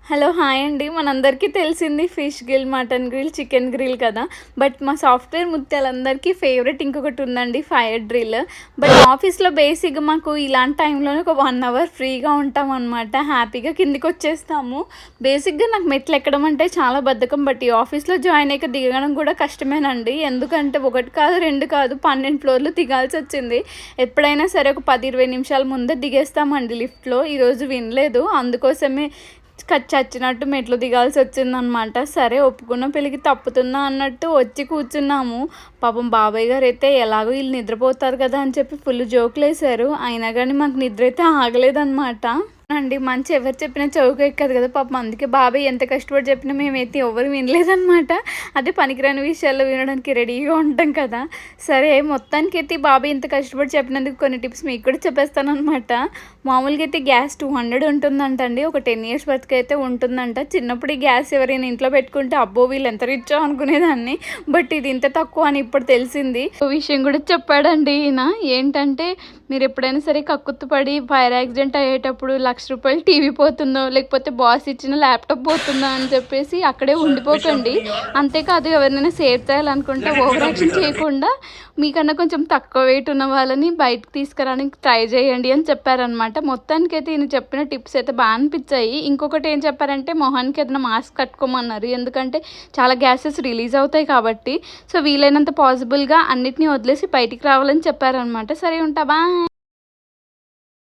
Hello hi అండి. మనందరికీ తెలిసింది fish grill, mutton grill, chicken grill కదా. బట్ మా సాఫ్ట్వేర్ ముత్యాలందరికీ ఫేవరెట్ ఇంకొకటి ఉందండి, ఫైర్ డ్రిల్. బట్ ఆఫీస్లో బేసిక్గా మాకు ఇలాంటి టైంలోనే ఒక 1 అవర్ ఫ్రీగా ఉంటాం అనమాట. హ్యాపీగా కిందికి వచ్చేస్తాము. బేసిక్గా నాకు మెట్లు ఎక్కడం అంటే చాలా బద్ధకం. బట్ ఈ ఆఫీస్లో జాయిన్ అయ్యాక దిగడం కూడా కష్టమేనండి. ఎందుకంటే ఒకటి కాదు, రెండు కాదు, 12 ఫ్లోర్లు దిగాల్సి వచ్చింది. ఎప్పుడైనా సరే ఒక 10-20 నిమిషాల ముందే దిగేస్తామండి లిఫ్ట్లో. ఈరోజు వినలేదు, అందుకోసమే చచ్చినట్టు మెట్లు దిగాల్సి వచ్చిందనమాట. సరే ఒప్పుకున్న పెళ్ళికి తప్పుతుందా అన్నట్టు వచ్చి కూర్చున్నాము. పాపం బాబాయ్ గారు అయితే ఎలాగో వీళ్ళు నిద్రపోతారు కదా అని చెప్పి ఫుల్ జోకులు వేశారు. అయినా కానీ మాకు నిద్ర అయితే ఆగలేదన్నమాట. అండి మంచి ఎవరు చెప్పినా చౌక ఎక్కదు కదా పాపం. అందుకే బాబాయ్ ఎంత కష్టపడి చెప్పినా మేమైతే ఎవరు వినలేదన్నమాట. అదే పనికిరాని విషయాల్లో వినడానికి రెడీగా ఉంటాం కదా. సరే మొత్తానికి అయితే బాబాయ్ ఇంత కష్టపడి చెప్పినందుకు కొన్ని టిప్స్ మీకు కూడా చెప్పేస్తానమాట. మామూలుగా అయితే గ్యాస్ 200 ఉంటుందంటండి. ఒక 10 years వరకు అయితే ఉంటుందంట. చిన్నప్పుడు ఈ గ్యాస్ ఎవరైనా ఇంట్లో పెట్టుకుంటే అబ్బో వీళ్ళు ఎంత రిచ్చో అనుకునేదాన్ని. బట్ ఇది ఇంత తక్కువ అని ఇప్పుడు తెలిసింది. ఒక విషయం కూడా చెప్పాడండి ఈయన. ఏంటంటే మీరు ఎప్పుడైనా సరే కక్కుర్తిపడి ఫైర్ యాక్సిడెంట్ అయ్యేటప్పుడు ₹1,00,000 టీవీ పోతుందో లేకపోతే బాస్ ఇచ్చిన ల్యాప్టాప్ పోతుందో అని చెప్పేసి అక్కడే ఉండిపోకండి. అంతేకాదు ఎవరినైనా సేవ్ చేయాలనుకుంటే ఓవర్ యాక్షన్ చేయకుండా మీకన్నా కొంచెం తక్కువ వెయిట్ ఉన్న వాళ్ళని బయటకు తీసుకురావడానికి ట్రై చేయండి అని చెప్పారనమాట. మొత్తానికైతే ఈయన చెప్పిన టిప్స్ అయితే బాగా అనిపించాయి. ఇంకొకటి ఏం చెప్పారంటే మొహానికి ఏదైనా మాస్క్ కట్టుకోమన్నారు. ఎందుకంటే చాలా గ్యాసెస్ రిలీజ్ అవుతాయి కాబట్టి. సో వీలైనంత పాసిబుల్గా అన్నిటినీ వదిలేసి బయటికి రావాలని చెప్పారనమాట. సరే ఉంటా, బాయ్.